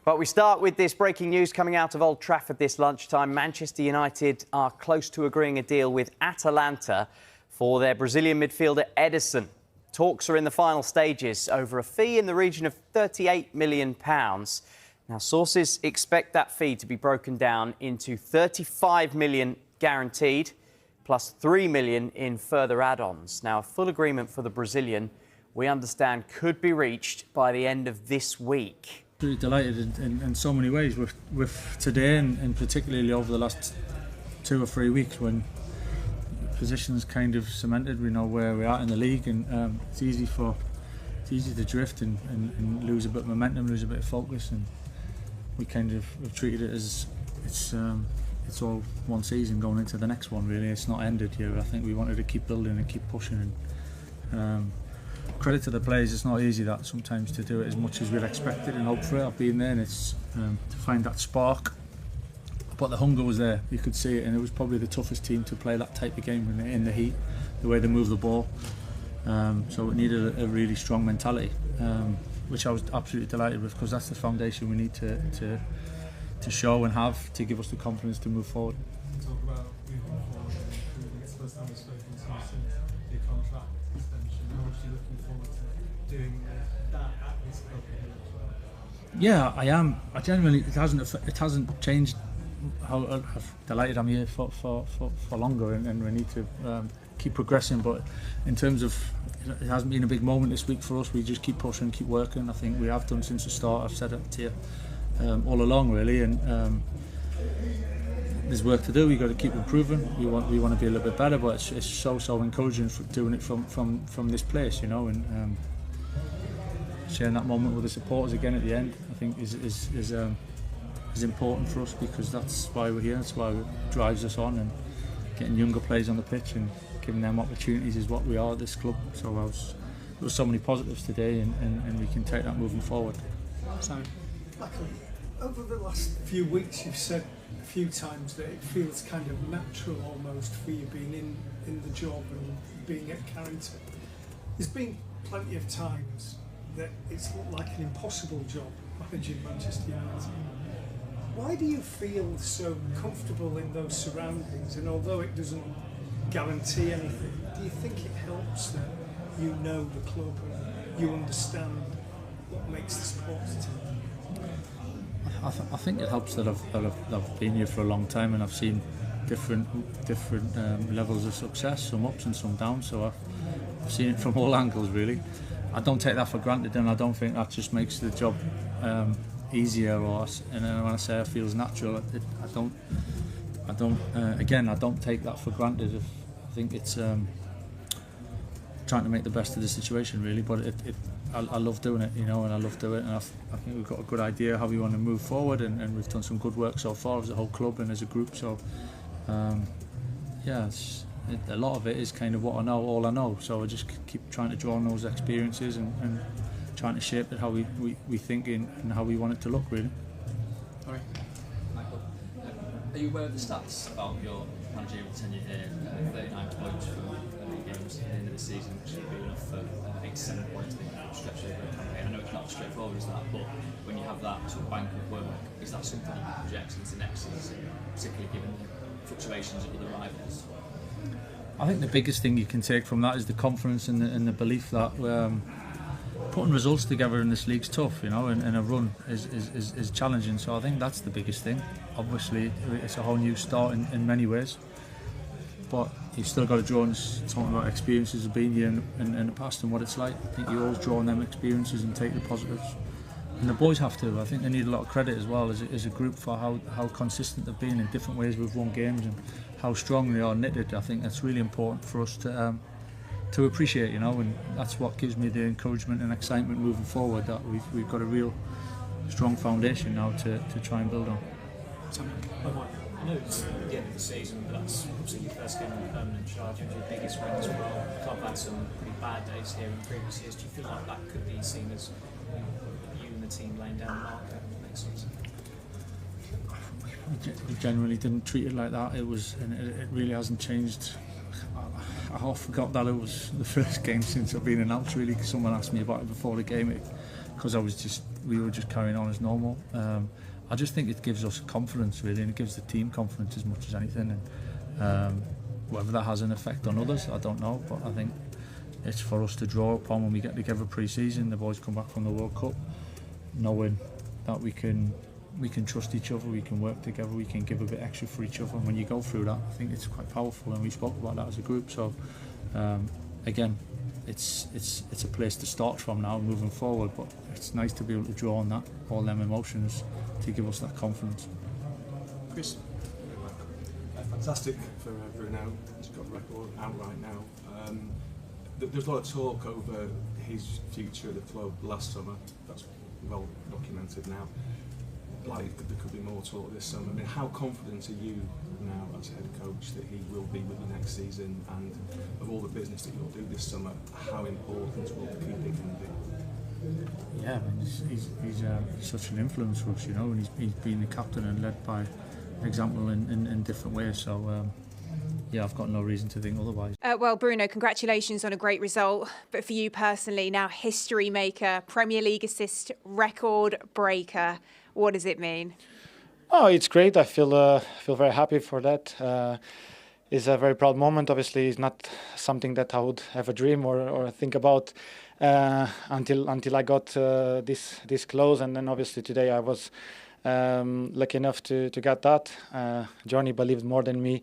But we start with this breaking news coming out of Old Trafford this lunchtime. Manchester United are close to agreeing a deal with Atalanta for their Brazilian midfielder Ederson. Talks are in the final stages over a fee in the region of £38 million. Now, sources expect that fee to be broken down into £35 million guaranteed, plus £3 million in further add-ons. Now, a full agreement for the Brazilian, we understand, could be reached by the end of this week. Really delighted in so many ways with today and particularly over the last 2 or 3 weeks when positions kind of cemented. We know where we are in the league, and it's easy to drift and lose a bit of momentum, lose a bit of focus, and we kind of have treated it as it's all one season going into the next one. Really, it's not ended here. I think we wanted to keep building and keep pushing, and credit to the players. It's not easy that sometimes to do it as much as we'd expected and hoped for it. I've been there, and it's to find that spark. But the hunger was there. You could see it, and it was probably the toughest team to play that type of game in the heat, the way they move the ball. So it needed a really strong mentality, which I was absolutely delighted with, because that's the foundation we need to show and have to give us the confidence to move forward. Talk about moving forward. It's the first time we've spoken since the contract extension. How much are you looking forward to doing that at this club? Yeah, I am. I genuinely, it hasn't changed how delighted I'm here for longer, and we need to keep progressing. But in terms of, it hasn't been a big moment this week for us. We just keep pushing, keep working. I think we have done since the start. I've said it to you all along, really, and there's work to do. We've got to keep improving. We want to be a little bit better, but it's so encouraging for doing it from this place, you know, and sharing that moment with the supporters again at the end, I think is important for us, because that's why we're here. That's why it drives us on, and getting younger players on the pitch and giving them opportunities is what we are at this club. So there was so many positives today, and we can take that moving forward. Simon, over the last few weeks, you've said a few times that it feels kind of natural almost for you being in the job and being at Carrington. There's been plenty of times that it's looked like an impossible job managing Manchester United. Why do you feel so comfortable in those surroundings? And although it doesn't guarantee anything, do you think it helps that you know the club and you understand what makes the sports team? I think it helps that I've been here for a long time, and I've seen different levels of success, some ups and some downs. So I've seen it from all angles, really. I don't take that for granted, and I don't think that just makes the job easier. And when I say it feels natural, I don't take that for granted. I think it's trying to make the best of the situation, really. But I love doing it, you know, and I love doing it, and I think we've got a good idea how we want to move forward, and we've done some good work so far as a whole club and as a group. So yeah, a lot of it is kind of what I know, all I know. So I just keep trying to draw on those experiences and trying to shape it how we think and how we want it to look, really. Sorry. Michael, are you aware of the stats about your managerial tenure here? 39 points from 8 games at the end of the season, which would be enough for 87 points to stretch over a campaign. I know it's not as straightforward as that, but when you have that sort of bank of work, is that something you can project into next season, particularly given the fluctuations of other rivals? I think the biggest thing you can take from that is the confidence and the belief that putting results together in this league's tough, you know, and a run is challenging. So I think that's the biggest thing. Obviously, it's a whole new start in many ways, but you've still got to draw on talking about experiences of being here in the past and what it's like. I think you always draw on them experiences and take the positives. And the boys have to. I think they need a lot of credit as well as a group for how consistent they've been in different ways we've won games and how strong they are knitted. I think that's really important for us to appreciate, you know, and that's what gives me the encouragement and excitement moving forward, that we've got a real strong foundation now to try and build on. I know it's the end of the season, but that's obviously your first game in permanent charge of your biggest win as well. The club had some pretty bad days here in previous years. Do you feel like that could be seen as you and the team laying down the marker next season? We generally didn't treat it like that. It really hasn't changed. I half forgot that it was the first game since I've been announced, really, because someone asked me about it before the game, because I was just we were just carrying on as normal. I just think it gives us confidence, really, and it gives the team confidence as much as anything. And whether that has an effect on others, I don't know. But I think it's for us to draw upon when we get together pre-season. The boys come back from the World Cup, knowing that we can trust each other, we can work together, we can give a bit extra for each other. And when you go through that, I think it's quite powerful, and we spoke about that as a group. So again, it's a place to start from now moving forward, but it's nice to be able to draw on that, all them emotions, to give us that confidence. Chris, fantastic for Romano. He's got a record out right now. There's a lot of talk over his future at the club last summer. That's well documented now. Like, there could be more talk this summer. I mean, how confident are you now as head coach that he will be with you next season, and of all the business that you'll do this summer, how important will keeping him be? Yeah, I mean, he's such an influence for us, you know, and he's been the captain and led by example in different ways. So yeah, I've got no reason to think otherwise. Well, Bruno, congratulations on a great result. But for you personally, now history maker, Premier League assist record breaker, what does it mean? Oh, it's great. I feel very happy for that. It's a very proud moment. Obviously, it's not something that I would ever dream or think about until I got this close. And then obviously today I was lucky enough to get that. Johnny believed more than me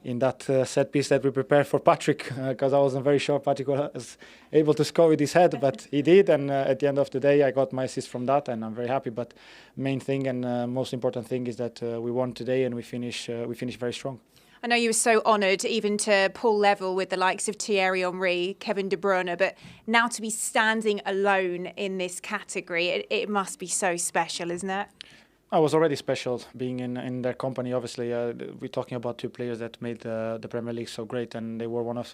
in that set piece that we prepared for Patrick, because I wasn't very sure Patrick was able to score with his head, but he did. And at the end of the day, I got my assist from that, and I'm very happy. But main thing and most important thing is that we won today, and we finish very strong. I know you were so honoured even to pull level with the likes of Thierry Henry, Kevin De Bruyne, but now to be standing alone in this category, it must be so special, isn't it? It was already special being in their company. Obviously, we're talking about two players that made the Premier League so great, and they were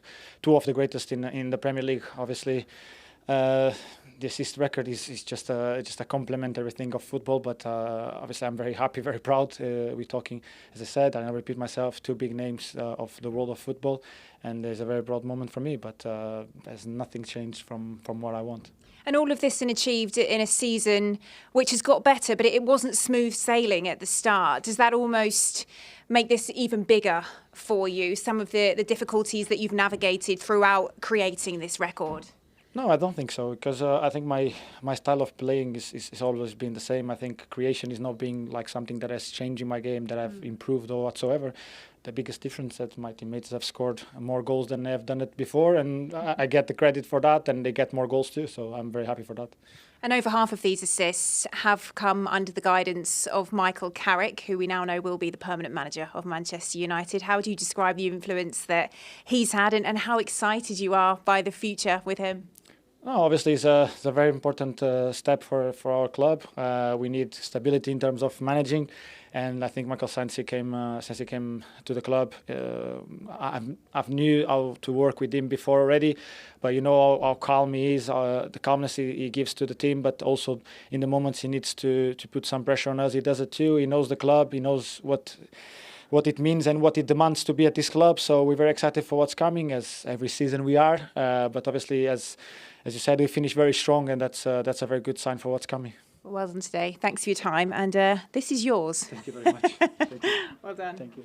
two of the greatest in the Premier League. Obviously, the assist record is just a complementary thing of football. But obviously, I'm very happy, very proud. We're talking, as I said, and I repeat myself, two big names of the world of football, and there's a very proud moment for me. But there's nothing changed from what I want. And all of this achieved in a season which has got better, but it wasn't smooth sailing at the start. Does that almost make this even bigger for you, some of the difficulties that you've navigated throughout creating this record? No, I don't think so, because I think my style of playing is always been the same. I think creation is not being like something that has changed in my game, that I've improved or whatsoever. The biggest difference that my teammates have scored more goals than they have done it before, and I get the credit for that, and they get more goals too, so I'm very happy for that. And over half of these assists have come under the guidance of Michael Carrick, who we now know will be the permanent manager of Manchester United. How do you describe the influence that he's had, and how excited you are by the future with him? Oh, obviously, it's a very important step for our club. We need stability in terms of managing, and I think Michael, since he came to the club, I've knew how to work with him before already. But you know how calm he is, the calmness he gives to the team, but also in the moments he needs to put some pressure on us, he does it too. He knows the club, he knows what it means and what it demands to be at this club. So we're very excited for what's coming, as every season we are. But obviously, as you said, we finished very strong, and that's a very good sign for what's coming. Well done today. Thanks for your time, and this is yours. Thank you very much. Thank you. Well done. Thank you.